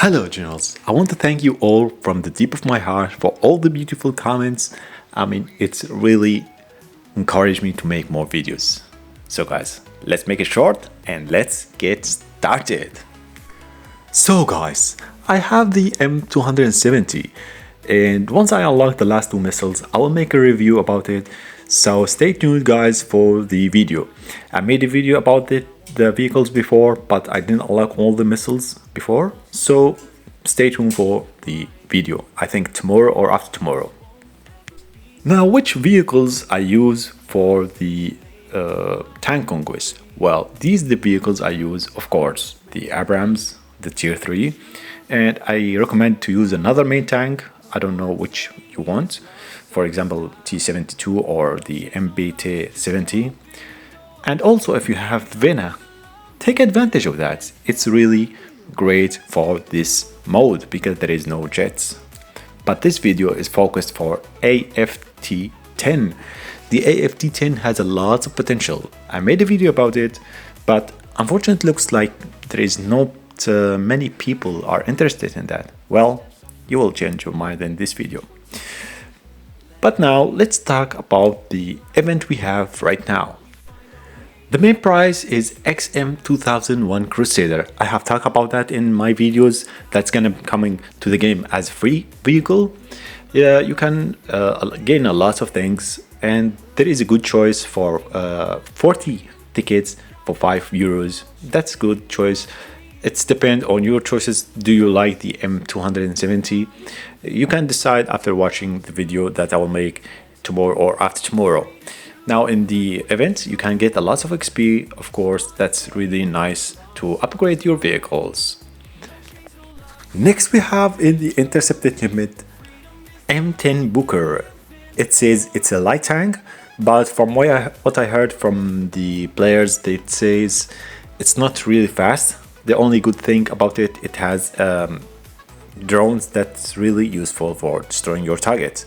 Hello, Generals. I want to thank you all from the deep of my heart for all the beautiful comments. It's really encouraged me to make more videos. So, guys, let's make it short and let's get started. So, guys, I have the M270, and once I unlock the last two missiles, I will make a review about it. So, stay tuned, guys, for the video. I made a video about the vehicles before, but I didn't unlock all the missiles before, so stay tuned for the video. I think tomorrow or after tomorrow. Now, which vehicles I use for the Tank Conquest? Well, these are the vehicles I use, of course, the Abrams, the tier 3, and I recommend to use another main tank. I don't know which you want, for example T72 or the MWT 70. And also, if you have Vena, take advantage of that. It's really great for this mode because there is no jets. But this video is focused for AFT-10. The AFT-10 has a lot of potential. I made a video about it, but unfortunately it looks like there is not many people are interested in that. Well, you will change your mind in this video. But now let's talk about the event we have right now. The main prize is XM2001 Crusader. I have talked about that in my videos. That's gonna be coming to the game as a free vehicle. Yeah, you can gain a lot of things, and there is a good choice for 40 tickets for €5. That's a good choice. It's depend on your choices. Do you like the M270? You can decide after watching the video that I will make tomorrow or after tomorrow. Now in the event you can get a lot of XP, of course. That's really nice to upgrade your vehicles. Next we have in the Intercepted shipment M10 Booker. It says it's a light tank, but from what I heard from the players, it says it's not really fast. The only good thing about it, it has drones that's really useful for destroying your target.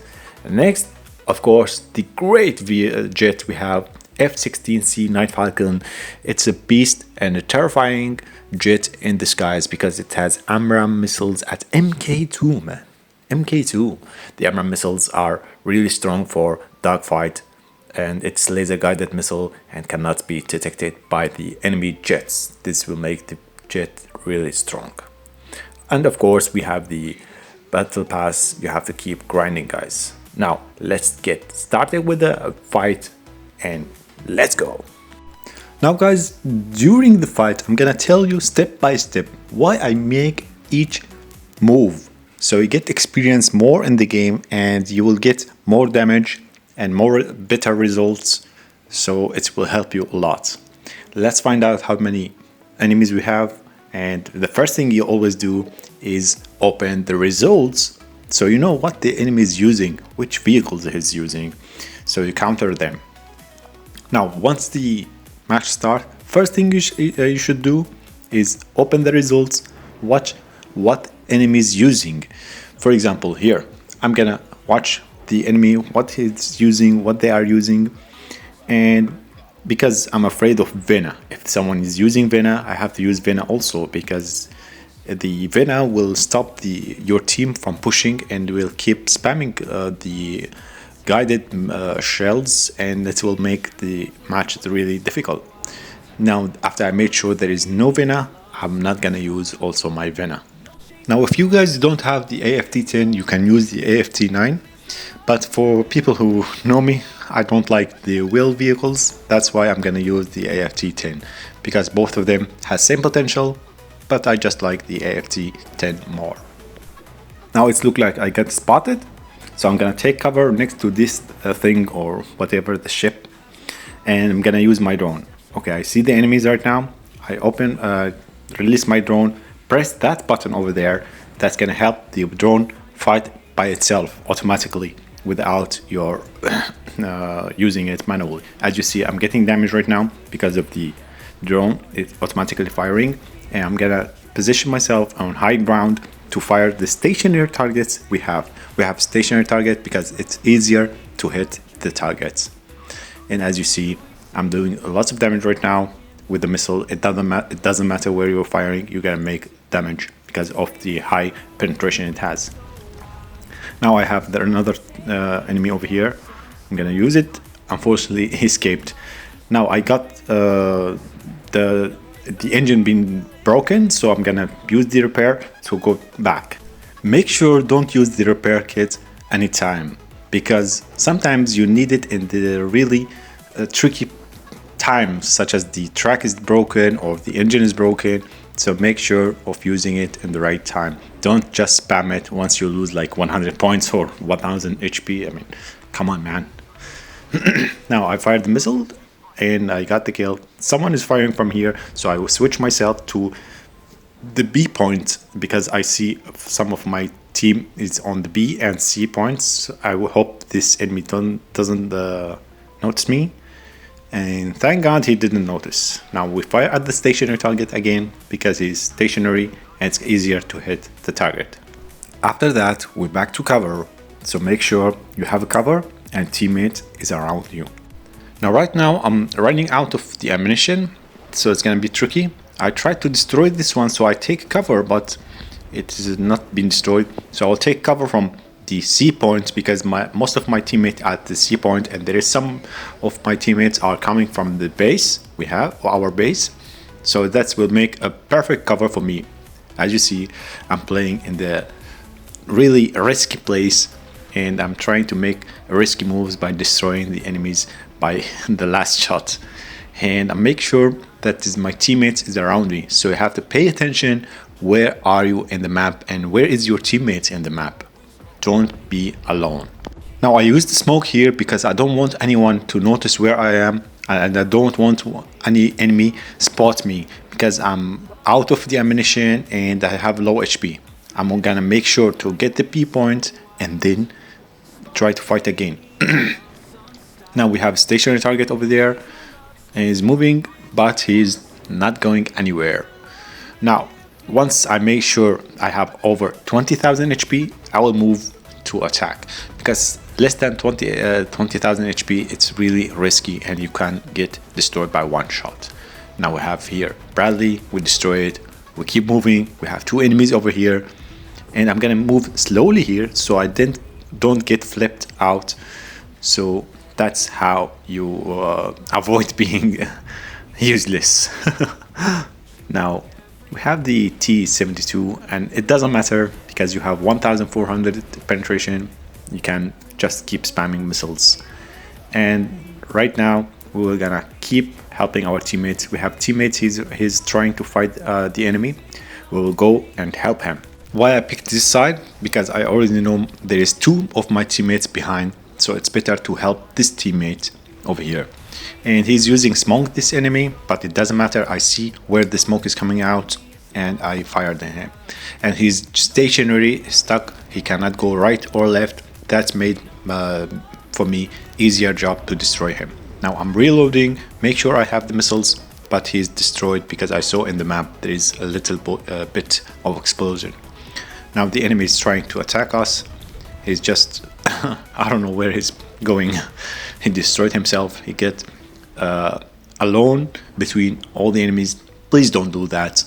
Next, of course, the great jet we have, F-16C Night Falcon. It's a beast and a terrifying jet in disguise because it has AMRAAM missiles at MK2, man. MK2. The AMRAAM missiles are really strong for dogfight, and it's laser guided missile and cannot be detected by the enemy jets. This will make the jet really strong. And of course we have the battle pass. You have to keep grinding, guys. Now let's get started with the fight and let's go. Now guys, during the fight I'm gonna tell you step by step why I make each move, so you get experience more in the game and you will get more damage and more better results, so it will help you a lot. Let's find out how many enemies we have, and the first thing you always do is open the results so you know what the enemy is using, which vehicles he's using, so you counter them. Now once the match starts, first thing you should do is open the results, watch what enemy is using. For example, here I'm gonna watch the enemy, what he's using, what they are using, and because I'm afraid of Vena. If someone is using Vena, I have to use Vena also, because the Vena will stop your team from pushing and will keep spamming the guided shells, and it will make the match really difficult. Now after I made sure there is no Vena, I'm not gonna use also my Vena. Now if you guys don't have the AFT-10, you can use the AFT-9, but for people who know me, I don't like the wheel vehicles. That's why I'm gonna use the AFT-10, because both of them has same potential, but I just like the AFT-10 more. Now it's look like I got spotted, so I'm gonna take cover next to this thing or whatever, the ship, and I'm gonna use my drone. Okay, I see the enemies right now. I release my drone, press that button over there. That's gonna help the drone fight by itself automatically without your using it manually. As you see, I'm getting damage right now because of the drone. It's automatically firing, and I'm gonna position myself on high ground to fire the stationary targets we have. We have stationary target because it's easier to hit the targets. And as you see, I'm doing lots of damage right now with the missile. It doesn't matter where you're firing, you're gonna make damage because of the high penetration it has. Now I have another enemy over here. I'm gonna use it. Unfortunately, he escaped. Now I got the engine being broken, so I'm gonna use the repair to go back. Make sure don't use the repair kit anytime, because sometimes you need it in the really tricky times, such as the track is broken or the engine is broken. So make sure of using it in the right time. Don't just spam it once you lose like 100 points or 1000 HP. I mean, come on, man. Now I fired the missile and I got the kill. Someone is firing from here, so I will switch myself to the B point because I see some of my team is on the B and C points. I will hope this enemy doesn't notice me. And thank God he didn't notice. Now we fire at the stationary target again because he's stationary and it's easier to hit the target. After that, we're back to cover. So make sure you have a cover and teammate is around you. Now right now I'm running out of the ammunition, so it's gonna be tricky. I tried to destroy this one, so I take cover, but it is not being destroyed. So I'll take cover from the C point because most of my teammates at the C point, and there is some of my teammates are coming from the base we have, or our base. So that will make a perfect cover for me. As you see, I'm playing in the really risky place, and I'm trying to make risky moves by destroying the enemies by the last shot. And I make sure that my teammates is around me. So you have to pay attention. Where are you in the map, and where is your teammates in the map? Don't be alone. Now I use the smoke here because I don't want anyone to notice where I am, and I don't want any enemy spot me because I'm out of the ammunition and I have low HP. I'm gonna make sure to get the P point and then try to fight again. Now we have a stationary target over there and he's moving, but he's not going anywhere. Now once I make sure I have over 20,000 HP, I will move to attack, because less than 20,000 HP, it's really risky and you can get destroyed by one shot. Now we have here Bradley, we destroy it, we keep moving, we have two enemies over here, and I'm gonna move slowly here so I don't get flipped out. So that's how you avoid being useless. Now we have the T-72 and it doesn't matter because you have 1400 penetration. You can just keep spamming missiles. And right now we're gonna keep helping our teammates. We have teammates, he's trying to fight the enemy. We will go and help him. Why I picked this side? Because I already know there is two of my teammates behind, so it's better to help this teammate over here. And he's using smoke, this enemy, but it doesn't matter. I see where the smoke is coming out and I fired at him. And he's stationary, stuck. He cannot go right or left. That's made for me easier job to destroy him. Now I'm reloading, make sure I have the missiles, but he's destroyed because I saw in the map there is a little bit of explosion. Now the enemy is trying to attack us. He's just I don't know where he's going. He destroyed himself. He get alone between all the enemies. Please don't do that.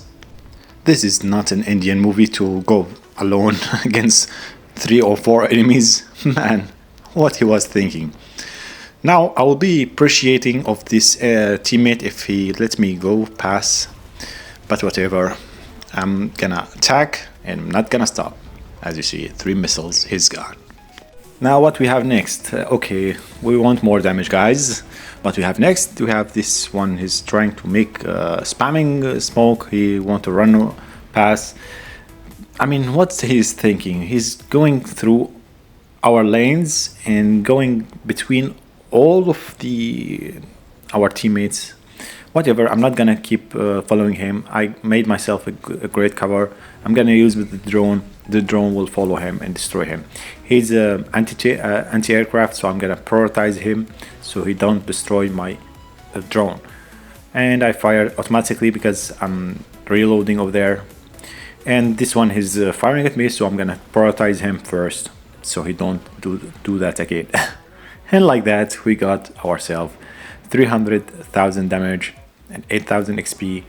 This is not an Indian movie to go alone against 3 or 4 enemies. Man, what he was thinking. Now I will be appreciating of this teammate if he lets me go pass, but whatever. I'm gonna attack and I'm not gonna stop. As you see, 3 missiles, he's gone. Now what we have next? Okay, we want more damage, guys. What we have next? We have this one. He's trying to make spamming smoke. He want to run past. I mean, what's he's thinking? He's going through our lanes and going between all of our teammates. Whatever, I'm not gonna keep following him. I made myself a great cover. I'm gonna use with the drone. The drone will follow him and destroy him. He's anti-aircraft, so I'm gonna prioritize him so he don't destroy my drone. And I fire automatically because I'm reloading over there. And this one is firing at me, so I'm gonna prioritize him first so he don't do that again. And like that, we got ourselves 300,000 damage and 8,000 XP,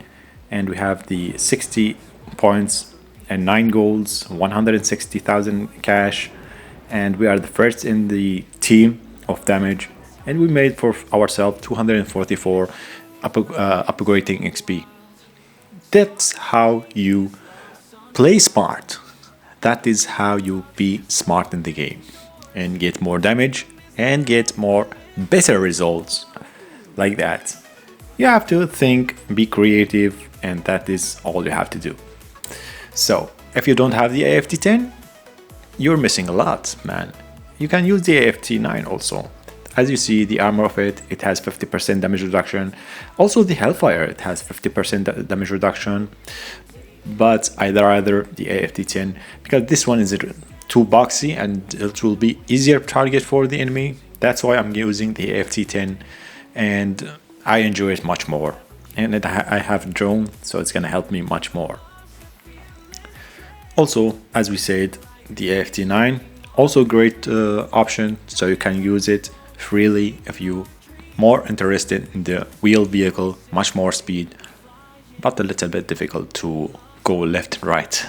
and we have the 60 points and 9 golds, 160,000 cash, and we are the first in the team of damage, and we made for ourselves 244 upgrading XP. That's how you play smart. That is how you be smart in the game and get more damage and get more better results like that. You have to think, be creative, and that is all you have to do. So if you don't have the AFT10, you're missing a lot, man. You can use the AFT9 also. As you see, the armor of it has 50% damage reduction. Also the Hellfire, it has 50% damage reduction. But I'd rather the AFT10 because this one is too boxy and it will be easier target for the enemy. That's why I'm using the AFT10 and I enjoy it much more. And I have a drone, so it's gonna help me much more. Also, as we said, the AFT9 also great option, so you can use it freely if you more interested in the wheel vehicle, much more speed, but a little bit difficult to go left and right.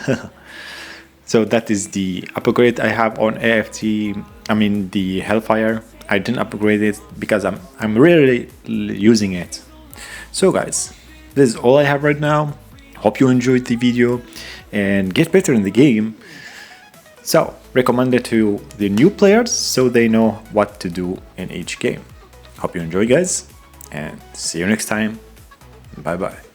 So that is the upgrade I have on the Hellfire. I didn't upgrade it because I'm really using it. So guys, this is all I have right now. Hope you enjoyed the video and get better in the game. So recommend it to the new players so they know what to do in each game. Hope you enjoy, guys, and see you next time. Bye bye.